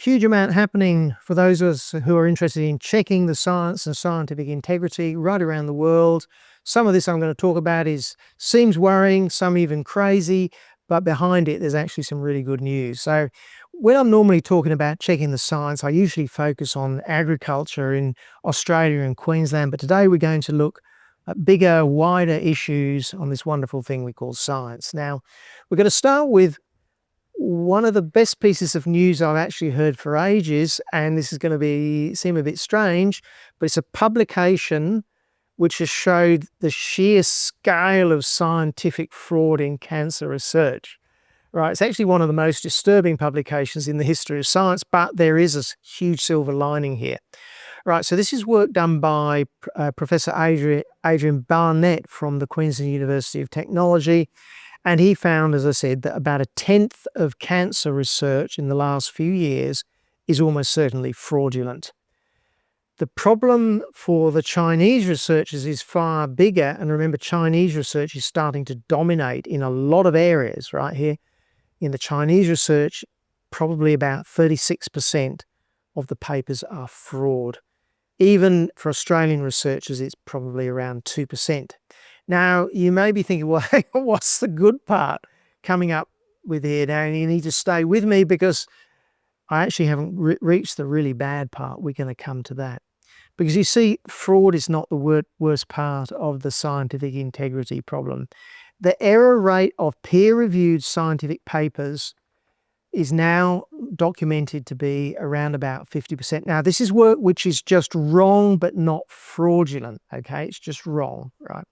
huge amount happening for those of us who are interested in checking the science and scientific integrity right around the world. Some of this I'm going to talk about seems worrying, some even crazy, but behind it, there's actually some really good news. So when I'm normally talking about checking the science, I usually focus on agriculture in Australia and Queensland, but today we're going to look at bigger, wider issues on this wonderful thing we call science. Now, we're going to start with one of the best pieces of news I've actually heard for ages, and this is going to seem a bit strange, but it's a publication which has showed the sheer scale of scientific fraud in cancer research. Right, it's actually one of the most disturbing publications in the history of science, but there is a huge silver lining here. Right, so this is work done by Professor Adrian Barnett from the Queensland University of Technology. And he found, as I said, that about 1/10 of cancer research in the last few years is almost certainly fraudulent. The problem for the Chinese researchers is far bigger. And remember, Chinese research is starting to dominate in a lot of areas right here. In the Chinese research, probably about 36% of the papers are fraud. Even for Australian researchers, it's probably around 2%. Now, you may be thinking, well, hey, what's the good part coming up with here now? And you need to stay with me because I actually haven't reached the really bad part. We're going to come to that. Because you see, fraud is not the worst part of the scientific integrity problem. The error rate of peer-reviewed scientific papers is now documented to be around about 50%. Now, this is work which is just wrong, but not fraudulent, okay? It's just wrong, right?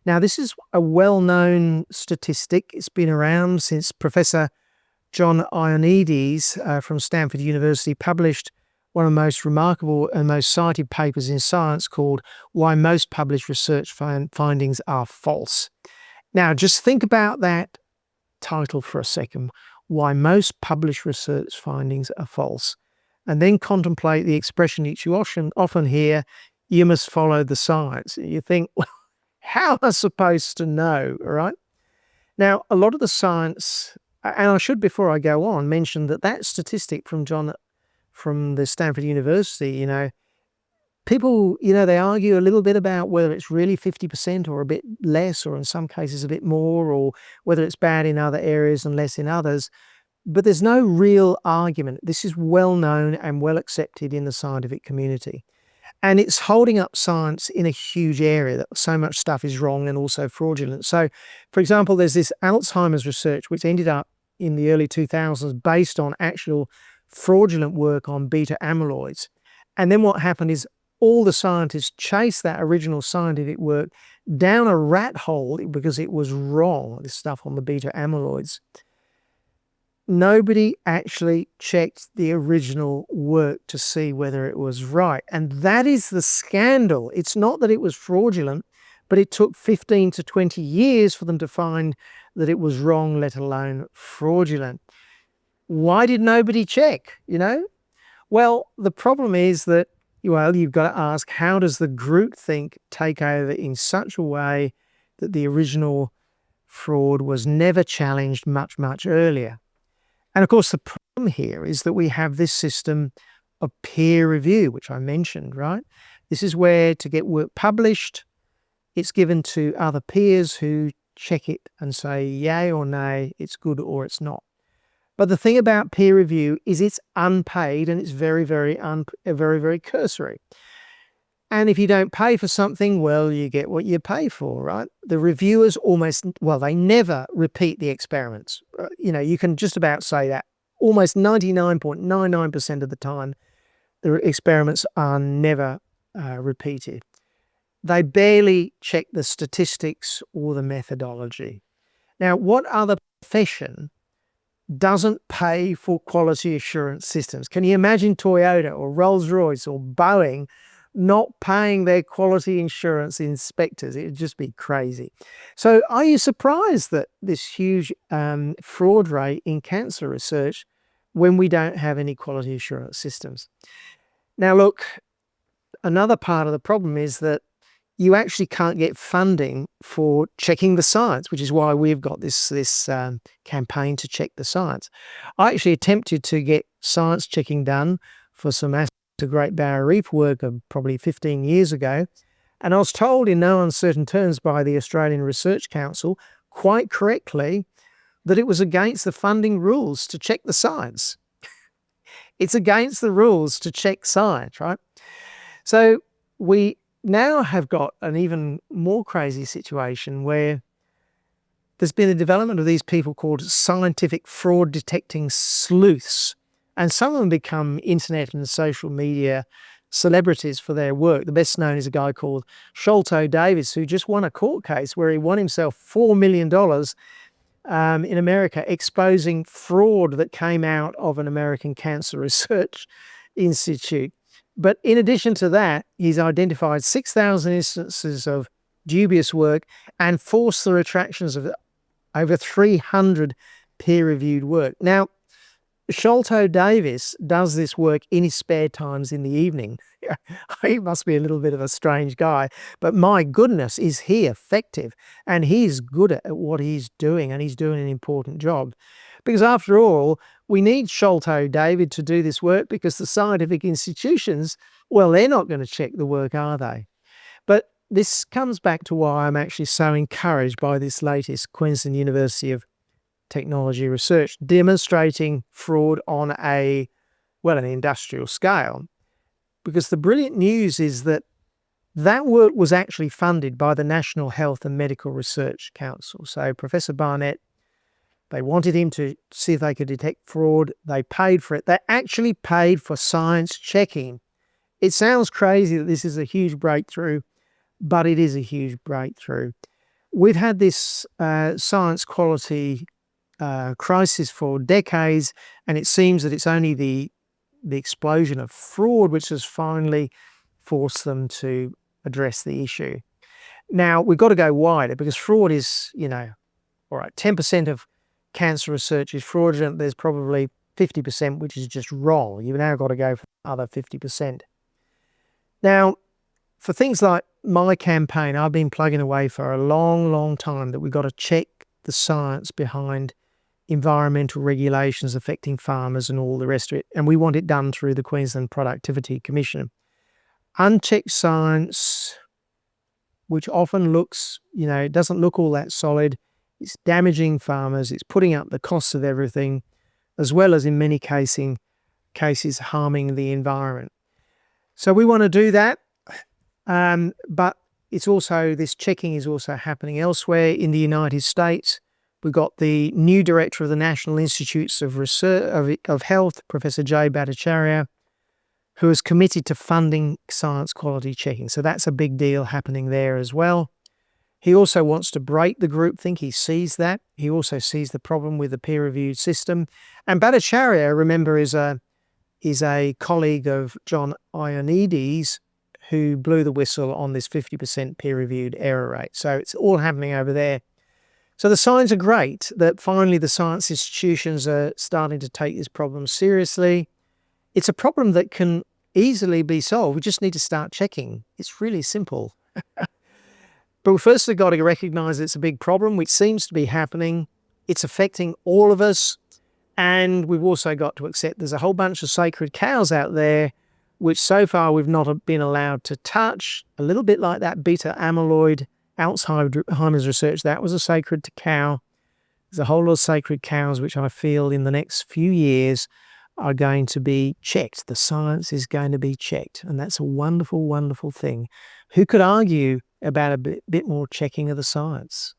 Now, this is a well-known statistic. It's been around since Professor John Ioannidis from Stanford University published one of the most remarkable and most cited papers in science called Why Most Published Research Findings Are False. Now, just think about that title for a second. Why most published research findings are false. And then contemplate the expression that you often hear, you must follow the science. You think, well, how am I supposed to know, right? Now, a lot of the science, and I should, before I go on, mention that statistic from the Stanford University, people, they argue a little bit about whether it's really 50% or a bit less, or in some cases a bit more, or whether it's bad in other areas and less in others. But there's no real argument. This is well known and well accepted in the scientific community. And it's holding up science in a huge area that so much stuff is wrong and also fraudulent. So, for example, there's this Alzheimer's research which ended up in the early 2000s based on actual fraudulent work on beta amyloids. And then what happened is all the scientists chased that original scientific work down a rat hole because it was wrong, this stuff on the beta amyloids. Nobody actually checked the original work to see whether it was right. And that is the scandal. It's not that it was fraudulent, but it took 15 to 20 years for them to find that it was wrong, let alone fraudulent. Why did nobody check, Well, the problem is that, you've got to ask, how does the groupthink take over in such a way that the original fraud was never challenged much, much earlier? And of course, the problem here is that we have this system of peer review, which I mentioned, right? This is where, to get work published, it's given to other peers who check it and say yay or nay, it's good or it's not. But the thing about peer review is it's unpaid and it's very, very, very cursory. And if you don't pay for something, well, you get what you pay for, right? The reviewers they never repeat the experiments. You can just about say that. Almost 99.99% of the time, the experiments are never repeated. They barely check the statistics or the methodology. Now, what other profession doesn't pay for quality assurance systems? Can you imagine Toyota or Rolls-Royce or Boeing not paying their quality insurance inspectors? It would just be crazy. So are you surprised that this huge fraud rate in cancer research when we don't have any quality assurance systems? Now, look, another part of the problem is that you actually can't get funding for checking the science, which is why we've got this campaign to check the science. I actually attempted to get science checking done for some aspects of Great Barrier Reef work probably 15 years ago, and I was told in no uncertain terms by the Australian Research Council, quite correctly, that it was against the funding rules to check the science. It's against the rules to check science, right? So we now have got an even more crazy situation where there's been a development of these people called scientific fraud detecting sleuths. And some of them become internet and social media celebrities for their work. The best known is a guy called Sholto Davis, who just won a court case where he won himself $4 million in America, exposing fraud that came out of an American cancer research institute. But in addition to that, he's identified 6,000 instances of dubious work and forced the retractions of over 300 peer-reviewed work. Now, Sholto Davis does this work in his spare times in the evening. He must be a little bit of a strange guy, but my goodness, is he effective, and he's good at what he's doing, and he's doing an important job. Because after all, we need Sholto David to do this work because the scientific institutions, well, they're not going to check the work, are they? But this comes back to why I'm actually so encouraged by this latest Queensland University of Technology research demonstrating fraud on an industrial scale. Because the brilliant news is that work was actually funded by the National Health and Medical Research Council. So Professor Barnett, they wanted him to see if they could detect fraud. They paid for it. They actually paid for science checking. It sounds crazy that this is a huge breakthrough, but it is a huge breakthrough. We've had this science quality crisis for decades, and it seems that it's only the explosion of fraud which has finally forced them to address the issue. Now, we've got to go wider because fraud is, all right, 10% of cancer research is fraudulent. There's probably 50% which is just wrong. You've now got to go for the other 50%. Now, for things like my campaign, I've been plugging away for a long, long time that we've got to check the science behind environmental regulations affecting farmers and all the rest of it. And we want it done through the Queensland Productivity Commission. Unchecked science, which often looks, it doesn't look all that solid. It's damaging farmers. It's putting up the costs of everything, as well as in many cases harming the environment. So we want to do that. But it's also, this checking is also happening elsewhere in the United States. We've got the new director of the National Institutes of Research of Health, Professor Jay Bhattacharya, who is committed to funding science quality checking. So that's a big deal happening there as well. He also wants to break the groupthink. He sees that. He also sees the problem with the peer-reviewed system. And Bhattacharya, remember, is a colleague of John Ioannidis, who blew the whistle on this 50% peer-reviewed error rate. So it's all happening over there. So the signs are great that finally the science institutions are starting to take this problem seriously. It's a problem that can easily be solved. We just need to start checking. It's really simple. But we first have got to recognise it's a big problem, which seems to be happening. It's affecting all of us. And we've also got to accept there's a whole bunch of sacred cows out there, which so far we've not been allowed to touch. A little bit like that beta amyloid Alzheimer's research, that was a sacred cow. There's a whole lot of sacred cows which I feel in the next few years are going to be checked. The science is going to be checked, and that's a wonderful, wonderful thing. Who could argue about a bit more checking of the science?